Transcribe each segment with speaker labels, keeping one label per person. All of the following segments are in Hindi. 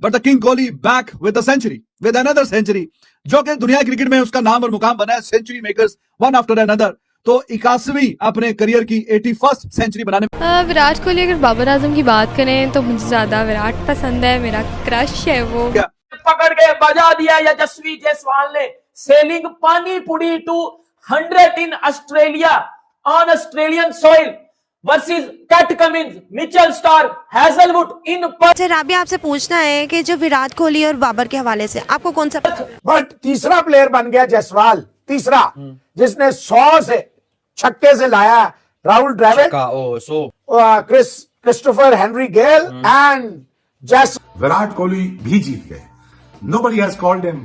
Speaker 1: But the king Kohli back with a century, with another century, जो कि दुनिया क्रिकेट में उसका नाम और मुकाम बना है, century makers one after another. तो 81वीं अपने करियर की 81st सेंचुरी बनाने में।
Speaker 2: विराट कोहली, अगर बाबर आजम की बात करें तो मुझे ज्यादा विराट पसंद है, मेरा क्रश है वो।
Speaker 3: पकड़ के बजा दिया यशस्वी जायसवाल ने, selling pani puri to 100 in Australia on Australian soil versus Pat Cummins, Mitchell Starc, Hazlewood in
Speaker 4: अच्छा राबिया, आपसे पूछना है कि जो विराट कोहली और बाबर के हवाले से आपको कौन सा
Speaker 5: बट तीसरा प्लेयर बन गया जायसवाल, तीसरा जिसने 100 से छक्के से लाया Rahul Dravid, Christopher Henry Gayle and जस।
Speaker 6: विराट कोहली भी जीत गए। Nobody has called him,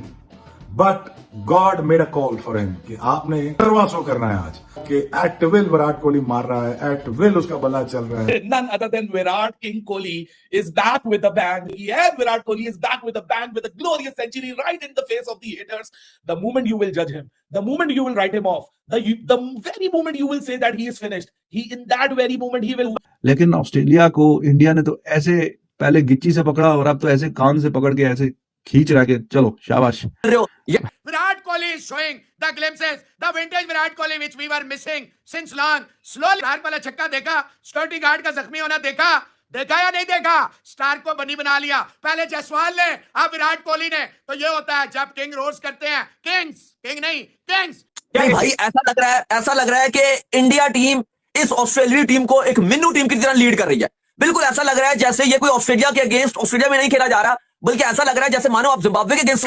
Speaker 6: but God made a call for him कि आपने करवा शो करना है आज, कि एट विल विराट कोहली मार रहा है, एट विल उसका बल्ला चल रहा है।
Speaker 7: None other than Virat King Kohli is back with a bang. Yes, Virat Kohli is back with a bang, with a glorious century right in the face of the haters. The moment you will judge him, the moment you will write him off, the very moment you will say that he is finished, in that very moment he will.
Speaker 1: लेकिन ऑस्ट्रेलिया को इंडिया ने तो ऐसे पहले गिच्ची से पकड़ा और अब तो ऐसे कान से पकड़ के ऐसे खींच रहा के चलो शाबाश।
Speaker 8: Virat Kohli is showing the glimpses, the vintage Virat Kohli which we were missing since long. Slowly Starc वाला छक्का देखा, सिक्योरिटी गार्ड का जख्मी होना देखा या नहीं देखा, स्टार्क को बनी बना लिया, पहले जायसवाल ने, अब विराट कोहली ने। तो ये होता है जब किंग रोज करते हैं, किंग नहीं किंग्स।
Speaker 9: भाई ऐसा लग रहा है कि इंडिया टीम इस ऑस्ट्रेलिया टीम को एक मिन्नू टीम की तरह लीड कर रही है। बिल्कुल ऐसा लग रहा है जैसे ये कोई ऑस्ट्रेलिया के अगेंस्ट ऑस्ट्रेलिया में नहीं खेला जा रहा, बल्कि ऐसा लग रहा है जैसे मानो आप जिम्बाब्वे के against.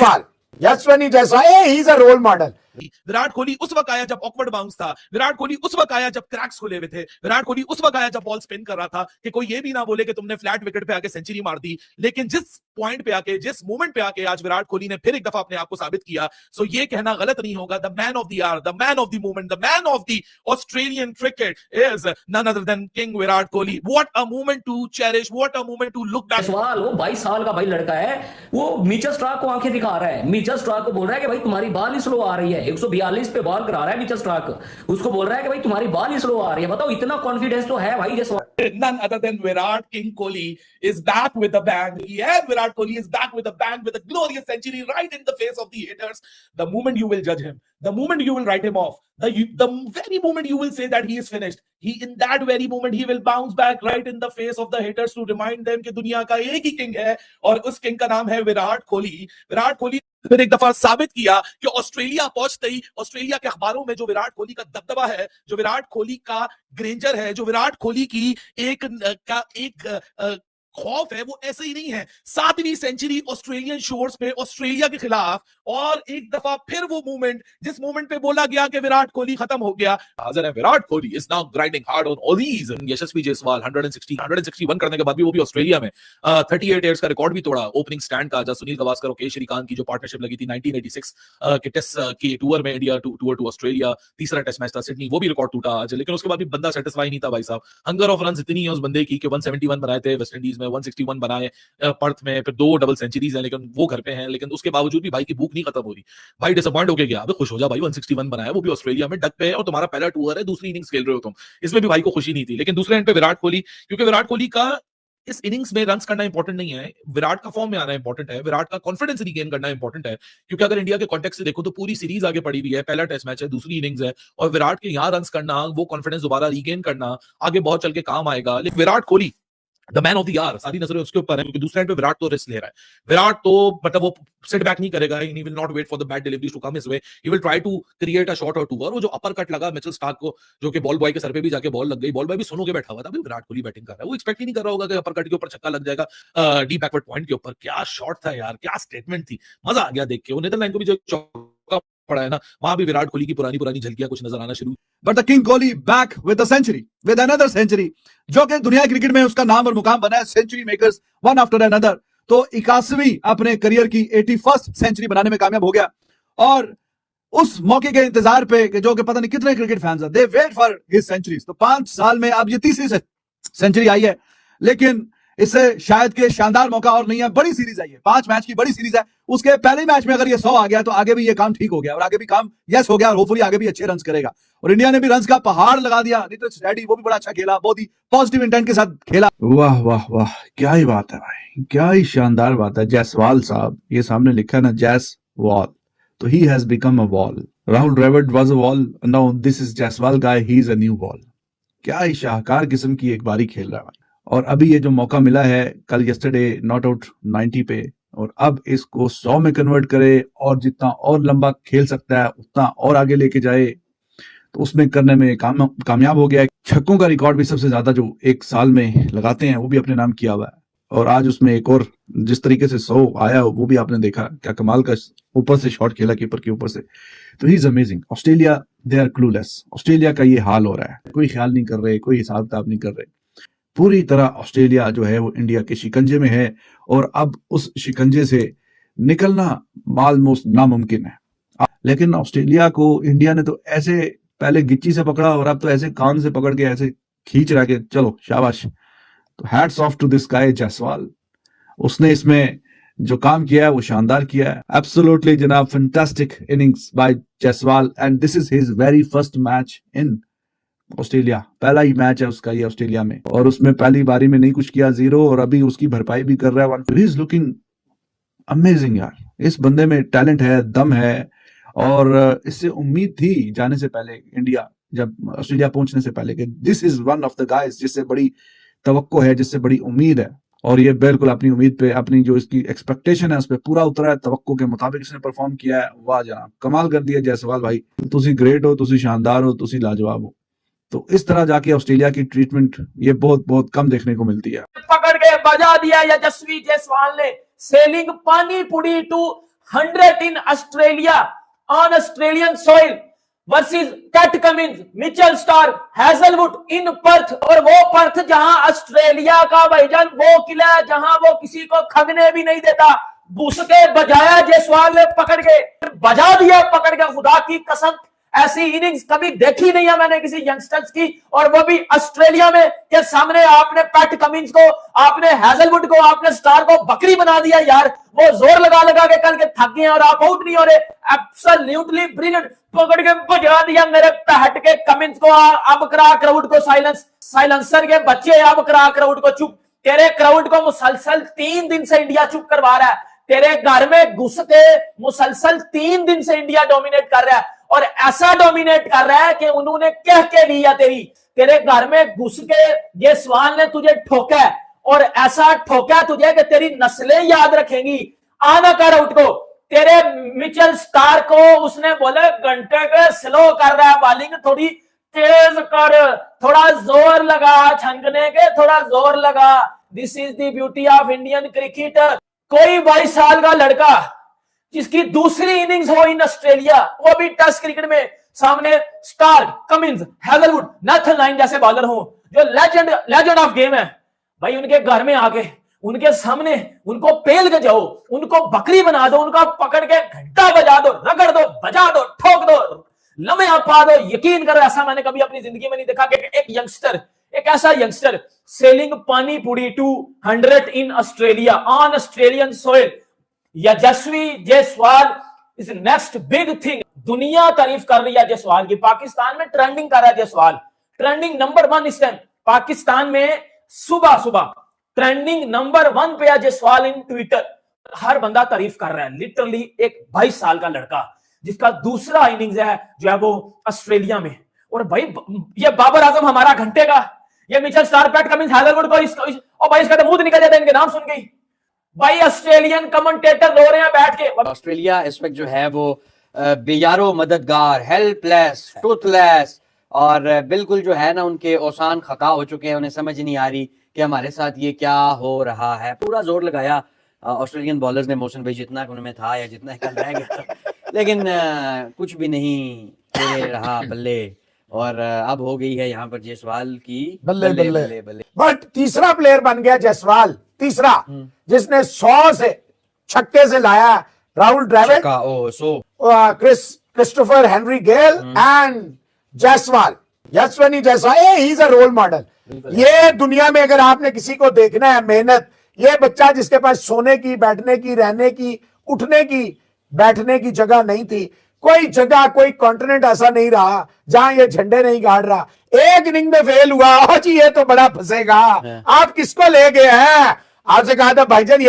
Speaker 5: Yashasvi Jaiswal, he is a role model.
Speaker 7: Virat Kohli उस वक्त आया जब ऑकवर्ड बाउंस था, विराट कोहली उस वक्त आया जब क्रैक्स खुले हुए थे, विराट कोहली उस वक्त आया जब बॉल स्पिन कर रहा था कि कोई ये भी ना बोले कि तुमने फ्लैट विकेट पे आके सेंचुरी मार दी। लेकिन जिस पॉइंट पे आके, जिस मोमेंट पे आके आज विराट कोहली ने फिर एक दफा अपने आप को साबित किया, सो ये कहना गलत नहीं होगा, the man of the hour, the man of the moment, the man of the Australian cricket is none other than king Virat Kohli. What a moment to cherish, what a moment to look back.
Speaker 10: सवाल, वो 22 साल का भाई लड़का है, वो मिचेल स्टार्क को आंखें दिखा रहा है, मिचेल स्टार्क को बोल रहा है कि भाई तुम्हारी बॉल ही स्लो आ रही है, 142 पे बॉल करा रहा है मिचेल स्टार्क, उसको बोल रहा है कि भाई तुम्हारी बॉल ही स्लो आ रही है। बताओ, इतना कॉन्फिडेंस तो है भाई Jaiswal.
Speaker 7: None other than Virat King Kohli is back with a bang. Yes, Virat Kohli is back with a bang, with a glorious century right in the face of the haters. The moment you will judge him, the moment you will write him off, the very moment you will say that he is finished, in that very moment he will bounce back right in the face of the haters to remind them कि दुनिया का एक ही किंग है और उस किंग का नाम है विराट कोहली। विराट कोहली फिर एक दफा साबित किया कि ऑस्ट्रेलिया पहुंचते ही ऑस्ट्रेलिया के अखबारों में जो विराट कोहली का दबदबा है, जो विराट कोहली का ग्रेंजर है, जो विराट कोहली की एक खौफ है, वो ऐसे ही नहीं है। 7वीं सेंचुरी ऑस्ट्रेलियन शोर्स पे ऑस्ट्रेलिया के खिलाफ, और एक दफा फिर वो मूवमेंट, जिस मूवमेंट पे बोला गया कि विराट कोहली खत्म हो गया, हाजिर है Virat Kohli is now grinding hard on ollies. Yashasvi Jaiswal 161 करने के बाद भी वो भी ऑस्ट्रेलिया में 38 ईयर्स का रिकॉर्ड भी तोड़ा ओपनिंग स्टैंड का, जब सुनील गावस्कर और के श्रीकांत की जो पार्टनरशिप लगी थी 1986 के टेस्ट के टूर में, इंडिया टूर टू ऑस्ट्रेलिया, तीसरा टेस्ट मैच था सिडनी, वो भी रिकॉर्ड टूटा आज। लेकिन उसके बाद भी बंदा सेटिस्फाई नहीं था भाई साहब। हंगर ऑफ रन इतनी है उस बंदे की कि 171 बनाए थे वेस्ट इंडीज में, 161 बनाए पर्थ में, फिर 2 डबल सेंचुरीज हैं, लेकिन वो घर पे हैं। लेकिन उसके बावजूद भी भाई की भूख नहीं खत्म हो रही। भाई डिसअपॉइंट होके गया, खुश हो जा भाई, 161 बनाया, वो भी ऑस्ट्रेलिया में डक पे है, और तुम्हारा पहला टूर है, दूसरी इनिंग्स खेल रहे हो तुम, इसमें भी भाई को खुशी नहीं थी। लेकिन दूसरे एंड पे विराट कोहली, क्योंकि विराट कोहली का इस इनिंग्स में रन्स करना इंपॉर्टेंट नहीं है, विराट का फॉर्म में आना इंपॉर्टेंट है, विराट का कॉन्फिडेंस रिगेन करना इंपॉर्टेंट है। क्योंकि अगर इंडिया के कॉन्टेक्स्ट से देखो तो पूरी सीरीज आगे पड़ी हुई है, पहला टेस्ट मैच है, दूसरी इनिंग्स है, और विराट के यहाँ रन्स करना, वो कॉन्फिडेंस दोबारा रिगेन करना आगे बहुत चल के काम आएगा। लेकिन Virat Kohli the man of the year, सारी नजरें उसके ऊपर है, क्योंकि दूसरे एंड पे विराट तो रिस्क ले रहा है। विराट तो मतलब वो सिट बैक नहीं करेगा, he will not wait for the bad deliveries to come his way, he will try to create a shot or two. और वो जो अपर कट लगा मिचेल स्टार्क को, जो कि बॉल बॉय के सर पे भी जाके बॉल लग गई, बॉल बॉय भी सुनो के बैठा हुआ था, अभी विराट कोहली बैटिंग कर रहा है, वो एक्सपेक्ट ही नहीं कर रहा होगा कि अपर कट के ऊपर छक्का लग जाएगा डीप बैकवर्ड पॉइंट के ऊपर। क्या शॉट था यार, क्या स्टेटमेंट थी, मजा आ गया देख के। वो नीदरलैंड को भी जो चौका पड़ा है ना, वहां भी विराट कोहली की पुरानी झलकियां कुछ नजर आना शुरू।
Speaker 1: But the king Kohli back with a century, with another century, जो कि दुनिया क्रिकेट में उसका नाम और मुकाम बना है, century makers one after another. तो 81वीं अपने करियर की 81st सेंचुरी बनाने में कामयाब हो गया, और उस मौके के इंतजार पे कि जो कि पता नहीं कितने क्रिकेट फैंस हैं, दे वेट फॉर हिज सेंचुरीज। तो 5 साल में अब ये तीसरी सेंचुरी आई है, लेकिन इससे शायद के शानदार मौका और नहीं है। बड़ी सीरीज है ये, 5 मैच की बड़ी सीरीज है। उसके पहले मैच में अगर ये 100 आ गया तो आगे भी ये काम ठीक हो गया और आगे भी काम यस हो गया और होपफुली आगे भी अच्छे रन करेगा। और इंडिया ने भी रन का पहाड़ लगा दिया। नीतीश रेड्डी वो भी बड़ा अच्छा खेला, बहुत ही पॉजिटिव इंटेंट के साथ खेला। वाह वाह वाह, क्या ही बात है भाई, क्या ही शानदार बात है। जायसवाल साहब, ये सामने लिखा है ना जैसवाल, तो he has become a wall. Rahul Dravid was a wall, now this is Jaiswal guy, he is a new wall. क्या ही शाहकार किस्म की एक बारी खेल रहा है। और अभी ये जो मौका मिला है कल यस्टरडे नॉट आउट 90 पे, और अब इसको 100 में कन्वर्ट करे और जितना और लंबा खेल सकता है उतना और आगे लेके जाए, तो उसमें करने में कामयाब हो गया है। छक्कों का रिकॉर्ड भी सबसे ज्यादा जो एक साल में लगाते हैं वो भी अपने नाम किया हुआ है। और आज उसमें एक और जिस तरीके से 100 आया वो भी आपने देखा, क्या कमाल का ऊपर से शॉट खेला कीपर के ऊपर से। तो he is amazing. Australia they are clueless. Australia का ये हाल हो रहा है, कोई ख्याल नहीं कर रहे, कोई हिसाब किताब नहीं कर रहे। पूरी तरह ऑस्ट्रेलिया जो है वो इंडिया के शिकंजे में है और अब उस शिकंजे से निकलना ऑलमोस्ट नामुमकिन है। लेकिन ऑस्ट्रेलिया को इंडिया ने तो ऐसे पहले गिच्ची से पकड़ा और अब तो ऐसे कान से पकड़ के ऐसे खींच रहा के चलो शाबाश। तो hats off to this guy Jaiswal, उसने इसमें जो काम किया है वो शानदार किया है। एब्सोल्युटली जनाब, fantastic innings bye Jaiswal and this is his very first match in Australia. पहला ही मैच है उसका ये ऑस्ट्रेलिया में, और उसमें पहली बारी में नहीं कुछ किया, 0, और अभी उसकी भरपाई भी कर रहा है 1। ही इज लुकिंग अमेजिंग यार। इस बंदे में टैलेंट है, दम है, और इससे उम्मीद थी जाने से पहले इंडिया, जब ऑस्ट्रेलिया पहुंचने से पहले, कि this is one of the guys जिससे बड़ी तवक्को है, जिससे बड़ी उम्मीद है। और ये बिल्कुल अपनी उम्मीद पे, अपनी जो इसकी एक्सपेक्टेशन है उस पर पूरा उतरा है, तवक्को के मुताबिक इसने परफॉर्म किया है। वाह जनाब, कमाल कर दिया जायसवाल भाई, तुसी ग्रेट हो, तुसी शानदार हो, तुसी लाजवाब हो। तो इस तरह जाके ऑस्ट्रेलिया की ट्रीटमेंट ये बहुत बहुत कम देखने को मिलती है।
Speaker 3: पकड़ के बजा दिया यशस्वी जायसवाल ने। Selling pani puri to 100 in Australia on Australian soil versus Pat Cummins, Mitchell Starc, Hazlewood in Perth. और वो पर्थ जहां ऑस्ट्रेलिया का भाईजान वो किला है जहां वो किसी को खगने भी नहीं देता। घुस के बजाया जायसवाल ने, पकड़ के बजा दिया, पकड़ के। खुदा की कसम, ऐसी इनिंग्स कभी देखी नहीं है मैंने किसी यंगस्टर्स की, और वो भी ऑस्ट्रेलिया में के सामने। आपने पैट कमिंस को, आपने हैजलवुड को, आपने स्टार को बकरी बना दिया यार। वो जोर लगा लगा के कल के थक गए और आप आउट नहीं हो रहे। एब्सोल्युटली ब्रिलियंट, पकड़ के बजा दिया मेरे पैट के कमिंस को। अब करा क्राउड को साइलेंस, साइलेंसर के बच्चे, अब करा क्राउड को चुप। तेरे क्राउड को मुसलसल 3 दिन से इंडिया चुप करवा रहा है। तेरे घर में घुस के मुसलसल 3 दिन से इंडिया डोमिनेट कर रहा है, और ऐसा डोमिनेट कर रहा है कि उन्होंने कह के लिया तेरे घर में घुस के जायसवाल ने तुझे ठोका है, और ऐसा ठोका तुझे कि तेरी नस्लें याद रखेंगी। आना कर आउट को। तेरे मिचेल स्टार को उसने बोले घंटे के स्लो कर रहा है बॉलिंग, थोड़ी तेज कर, थोड़ा जोर लगा छंगने के, थोड़ा जोर लगा। This is the beauty of Indian cricket. कोई 22 साल का लड़का जिसकी दूसरी इनिंग्स हो इन ऑस्ट्रेलिया, वो भी टेस्ट क्रिकेट में, सामने Starc, Cummins, Hazlewood, Nathan Lyon जैसे बॉलर हो, जो लेजेंड ऑफ गेम है भाई, उनके घर में आके, उनके सामने उनको पेल के जाओ, उनको बकरी बना दो, उनका पकड़ के घंटा बजा दो, रगड़ दो, बजा दो, ठोक दो, लम्हे पा दो। यकीन करो, ऐसा मैंने कभी अपनी जिंदगी में नहीं देखा कि एक यंगस्टर, एक ऐसा youngster selling pani puri to 100 in Australia on Australian soil. Yashasvi Jaiswal is next big thing. दुनिया तारीफ कर रही है जायसवाल की। पाकिस्तान में ट्रेंडिंग कर रहा है जायसवाल, ट्रेंडिंग नंबर 1 इस टाइम पाकिस्तान में। सुबह सुबह ट्रेंडिंग नंबर 1 पे है जायसवाल इन ट्विटर। हर बंदा तारीफ कर रहा है। लिटरली एक 22 साल का लड़का जिसका दूसरा इनिंग्स है जो है वो ऑस्ट्रेलिया में। और भाई ये बाबर आजम हमारा घंटे का, ये Mitchell Starc, PAT Cummins, Hazlewood को और भाई इसका तो मुंह निकल जाता है इनके नाम सुन के। भाई ऑस्ट्रेलियन कमेंटेटर रो रहे हैं बैठ के।
Speaker 11: ऑस्ट्रेलिया इस वक्त जो है वो बेयारो मददगार, हेल्पलेस, टूथलेस, और बिल्कुल जो है ना उनके औसान खता हो चुके हैं। उन्हें समझ नहीं आ रही कि हमारे साथ ये क्या हो रहा है। पूरा जोर लगाया ऑस्ट्रेलियन बॉलर्स ने, मोशन भाई जितना उनमें था या जितना कल रह गया था, लेकिन कुछ भी नहीं रहा बल्ले। और अब हो गई है यहाँ पर जायसवाल की
Speaker 5: बल्ले बल्ले बल्ले। बट तीसरा प्लेयर बन गया जायसवाल, तीसरा जिसने 100 से छक्के से लाया Rahul Dravid, Christopher Henry Gayle and Jaiswal. Yashasvi Jaiswal he is a role model. ये दुनिया में अगर आपने किसी को देखना है मेहनत, ये बच्चा जिसके पास सोने की, बैठने की, रहने की, उठने की, बैठने की जगह नहीं थी, कोई जगह, कोई कॉन्टिनेंट ऐसा नहीं रहा जहां ये झंडे नहीं गाड़ रहा, एक इनिंग में फेल हुआ, जी ये तो बड़ा फंसेगा, आप किसको ले गए हैं? आपसे कहा था भाईजान ये